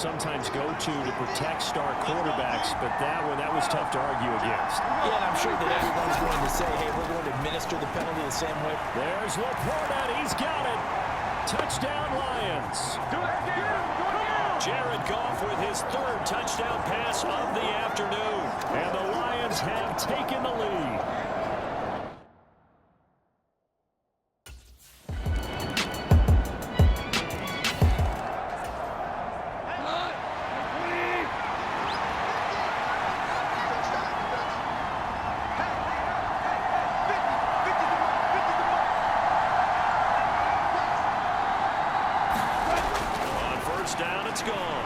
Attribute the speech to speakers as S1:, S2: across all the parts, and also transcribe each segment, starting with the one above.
S1: sometimes go to protect star quarterbacks, but that was tough to argue against.
S2: Yeah, and I'm sure that everyone's going to say, hey, we're going to administer the penalty the same way.
S1: There's Laporta. He's got it. Touchdown, Lions. Jared Goff with his third touchdown pass of the afternoon. And the Lions have taken the lead. Down, it's gone.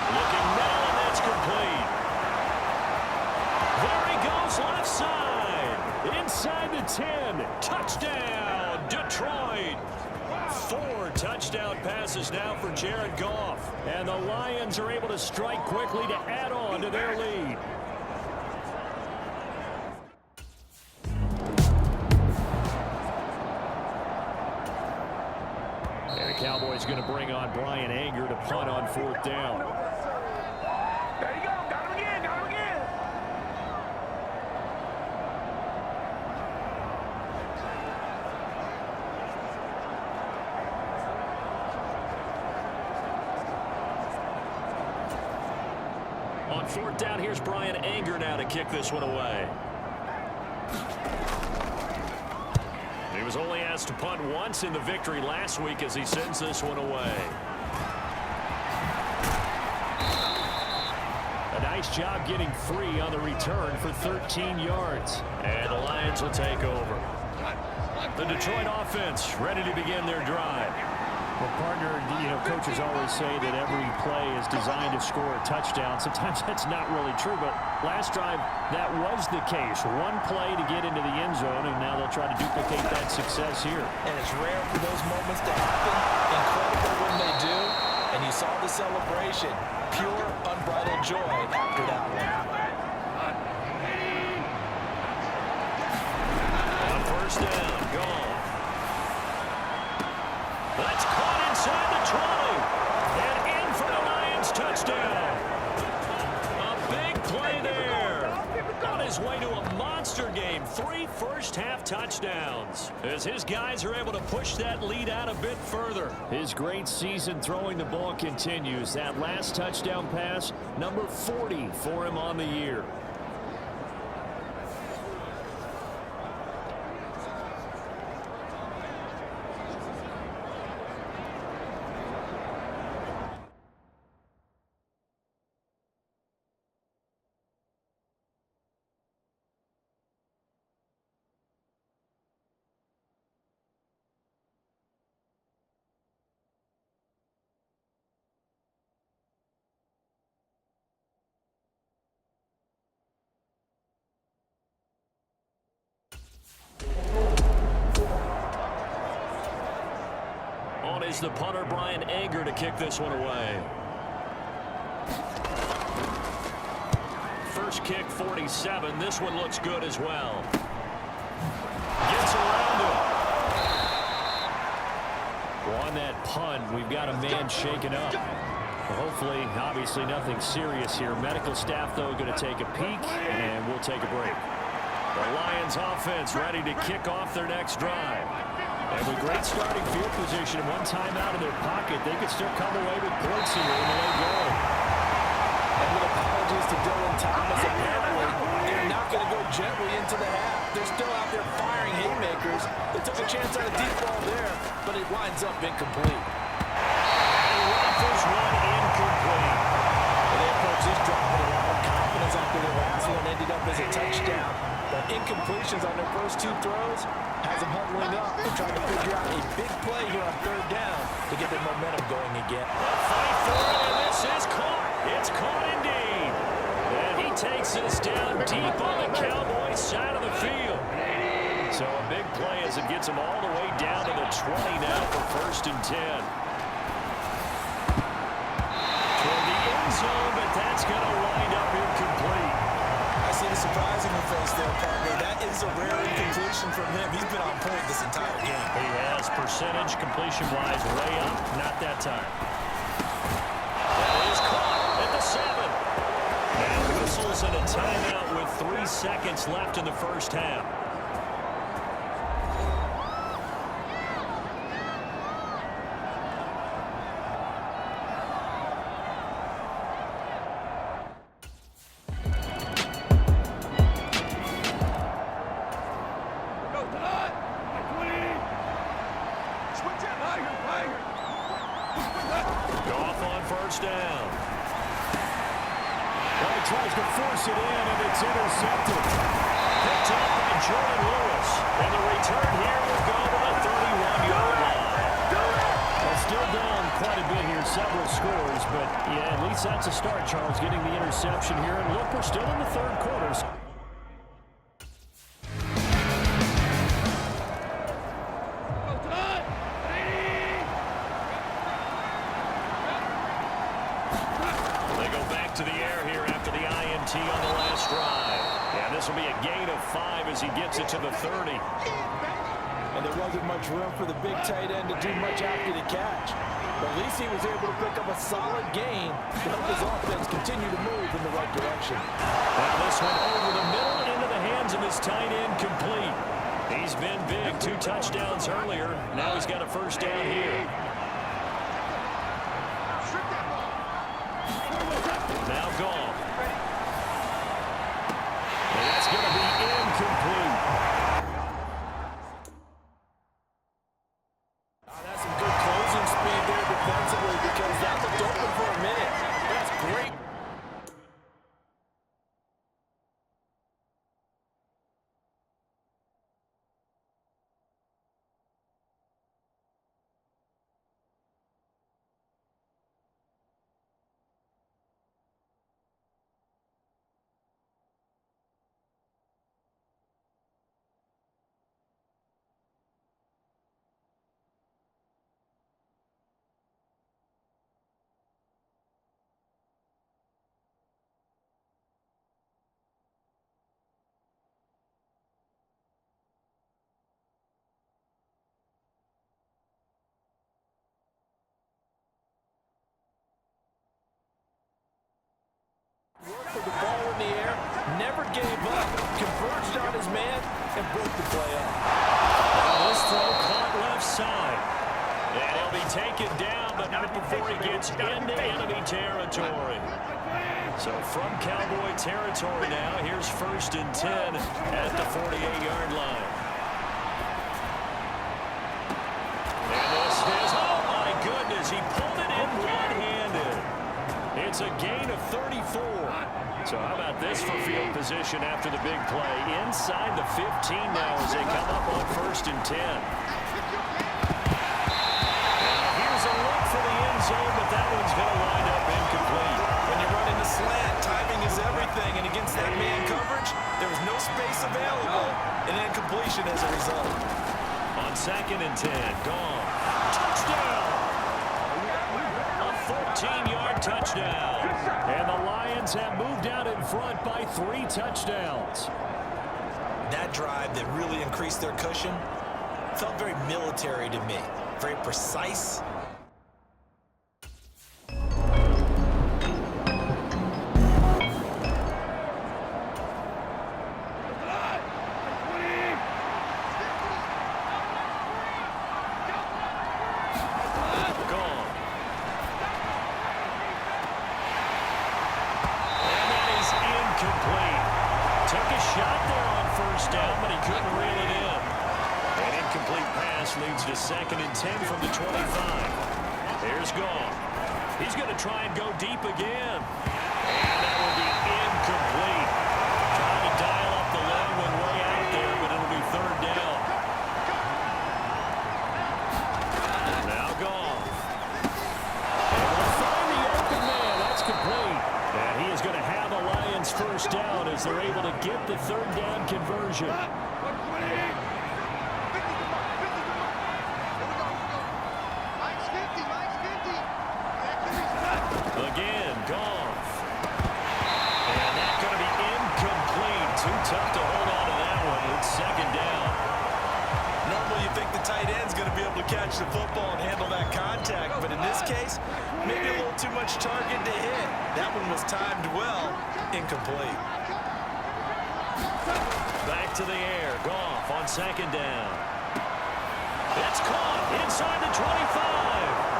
S1: Looking now, and that's complete. There he goes, left side. Inside the 10. Touchdown, Detroit. 4 touchdown passes now for Jared Goff. And the Lions are able to strike quickly to add on to their lead. Cowboys going to bring on Brian Anger to punt on 4th down.
S3: There you go. Got him again. Got him again.
S1: On 4th down, here's Brian Anger now to kick this one away. He was only asked to punt once in the victory last week as he sends this one away. A nice job getting free on the return for 13 yards. And the Lions will take over. The Detroit offense ready to begin their drive. Well, partner, coaches always say that every play is designed to score a touchdown. Sometimes that's not really true, but last drive, that was the case. One play to get into the end zone, and now they'll try to duplicate that success here.
S2: And it's rare for those moments to happen. Incredible when they do. And you saw the celebration. Pure, unbridled joy after that one.
S1: On 1st down, gone. That's caught inside the 20. And in for the Lions touchdown. A big play there. On his way to a monster game. 3 first-half touchdowns. As his guys are able to push that lead out a bit further. His great season throwing the ball continues. That last touchdown pass, number 40 for him on the year. On is the punter, Brian Anger, to kick this one away. First kick, 47. This one looks good as well. Gets around him. Well, on that punt, we've got a man shaken up. Well, hopefully, obviously, nothing serious here. Medical staff, though, going to take a peek, and we'll take a break. The Lions offense ready to kick off their next drive. And with great starting field position and one time out of their pocket, they could still come away with points here in the late going.
S2: And with apologies to Dylan Thomas, apparently they're not going to go gently into the half. They're still out there firing haymakers. They took a chance on a deep ball there, but it winds up incomplete.
S1: And rifles one incomplete.
S2: And they approach this drive with a lot of confidence after their last one ended up as a touchdown. But incompletions on their first 2 throws has them huddling up and trying to figure out a big play here on 3rd down to get their momentum going again.
S1: A fight for it, and this is caught. It's caught indeed. And he takes us down deep on the Cowboys side of the field. So a big play as it gets them all the way down to the 20 now for 1st and 10. Toward the end zone, but that's going to wind up incomplete.
S2: I see the surprise in your face there, partner. That is a rare incompletion from him. He's been on point this entire game.
S1: He has percentage completion-wise way up. Not that time. seconds left in the first half. Goff on first down. Well, he tries to force it in, and it's intercepted. Picked up by Jordan Lewis. And the return here will go to the 31-yard line. Well, still down quite a bit here, several scores. But, yeah, at least that's a start, Charles, getting the interception here. And look, we're still in the third quarter. To the air here after the INT on the last drive. And this will be a gain of 5 as he gets it to the 30.
S2: And there wasn't much room for the big tight end to do much after the catch. But at least he was able to pick up a solid gain to help his offense continue to move in the right direction.
S1: Now this one over the middle into the hands of his tight end, complete. He's been big, 2 touchdowns earlier. Now he's got a first down here. Now Goff. And that's going to be incomplete.
S2: That's some good closing speed there defensively because that looked open for a minute. That's great. Worked with the ball in the air, never gave up, converged on his man, and broke the play up.
S1: This throw caught left side. And he'll be taken down, but not before he gets into enemy territory. So from Cowboy territory now, here's 1st and 10 at the 48-yard line. And this is, oh my goodness, he pulled it in one-handed. It's a gain of 34. So how about this for field position after the big play? Inside the 15 now as they come up on 1st and 10. And here's a look for the end zone, but that one's going to wind up incomplete.
S2: When you run in the slant, timing is everything, and against that man coverage, there was no space available, and incompletion as a result.
S1: On 2nd and 10, gone. Touchdown! A 14-yard touchdown. And the Lions have moved out in front by 3 touchdowns.
S2: That drive that really increased their cushion felt very military to me. Very precise.
S1: Leads to 2nd and 10 from the 25. There's Goff. He's going to try and go deep again. And that will be incomplete. Trying to dial up the long one way out there, but it'll be 3rd down. Now Goff. And we'll find the open man. That's complete. And he is going to have a Lions first down as they're able to get the 3rd down conversion. Again, Goff. And that's going to be incomplete. Too tough to hold on to that one. It's 2nd down.
S2: Normally you think the tight end's going to be able to catch the football and handle that contact, but in this case, maybe a little too much target to hit. That one was timed well, incomplete.
S1: Back to the air. Goff on second down. It's caught inside the 25.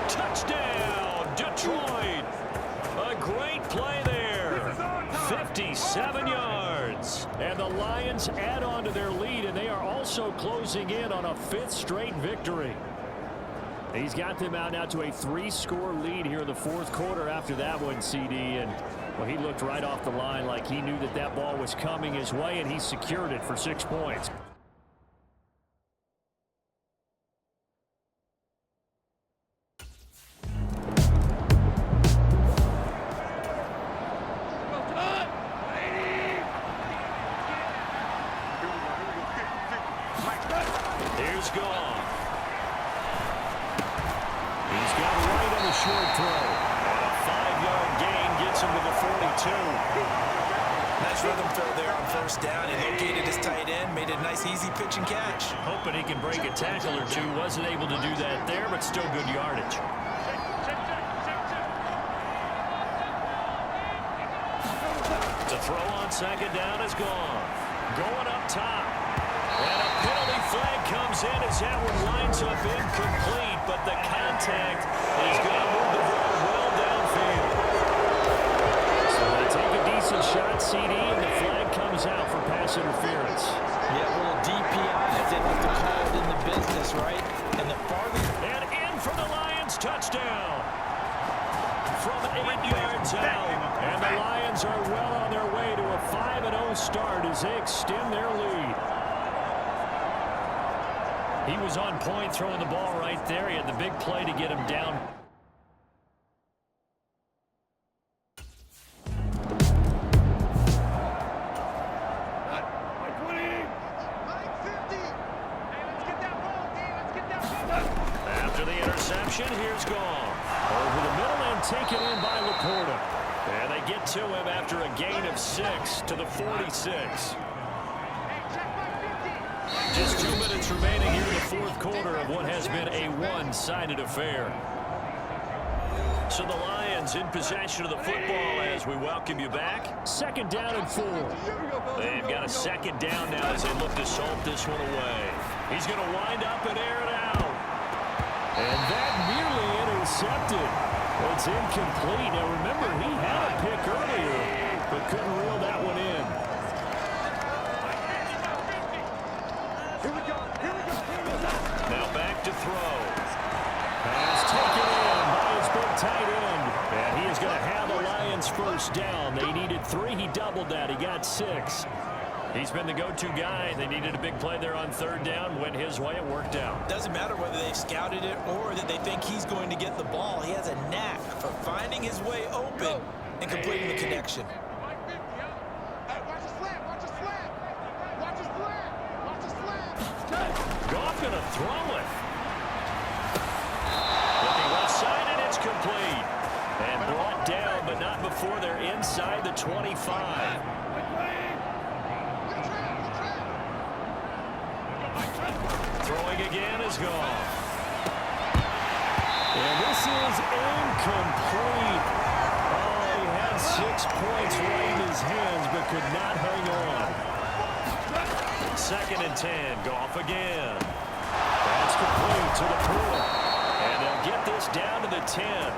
S1: Touchdown, Detroit. A great play there. 57 yards. And the Lions add on to their lead, and they are also closing in on a 5th straight victory. He's got them out now to a 3-score lead here in the 4th quarter after that one, CD. And, well, he looked right off the line like he knew that that ball was coming his way, and he secured it for 6 points. Here's Goff. He's got right on the short throw. And a 5-yard gain gets him to the 42.
S2: Nice rhythm throw there on 1st down. He located his tight end, made a nice easy pitch and catch.
S1: Hoping he can break a tackle or two. Wasn't able to do that there, but still good yardage. To throw on 2nd down is Goff. Going up top. And a penalty flag comes in as that one lines up incomplete, but the contact is going to move the ball well downfield. So they take a decent shot, CD, and the flag comes out for pass interference.
S2: Yeah, a little DPI, as they like to call it in the business, right? And the farther...
S1: And in for the Lions, touchdown. From 8 yards out. And the Lions are well on their way to a 5-0 start as they extend their lead. He was on point throwing the ball right there. He had the big play to get him down. After the interception, here's Goff. Over the middle and taken in by Laporta. And they get to him after a gain of 6 to the 46. Just 2 minutes remaining here in the 4th quarter of what has been a one-sided affair. So the Lions in possession of the football as we welcome you back. 2nd down and 4. They've got a 2nd down now as they look to salt this one away. He's going to wind up and air it out. And that nearly intercepted. It's incomplete. Now remember, he had a pick earlier, but couldn't reel that one in. Now back to throw. Pass taken in by his big tight end. And he is going to have the Lions 1st down. They needed 3. He doubled that. He got 6. He's been the go-to guy. They needed a big play there on 3rd down. Went his way. It worked out.
S2: Doesn't matter whether they've scouted it or that they think he's going to get the ball. He has a knack for finding his way open and completing the connection.
S1: Goff going to throw it. Looking left side, and it's complete. And brought down, but not before they're inside the 25. Throwing again is Goff. And this is incomplete. Oh, he had 6 points right in his hands, but could not hang on. 2nd and 10. Goff again. That's complete to the pool. And they'll get this down to the 10.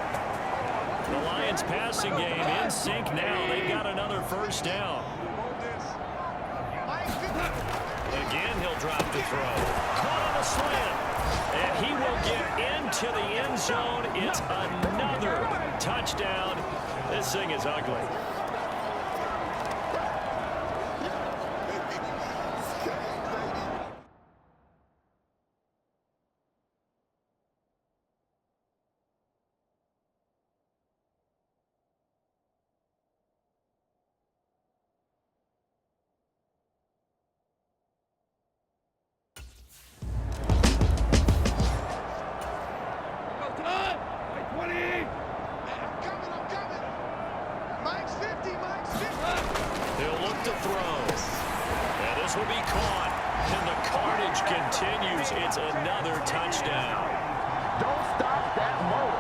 S1: The Lions passing game in sync now. They've got another 1st down. Again, he'll drop the throw. Caught on a slant. And he will get into the end zone. It's another touchdown. This thing is ugly. Will be caught, and the carnage continues. It's another touchdown.
S3: Don't stop that motion.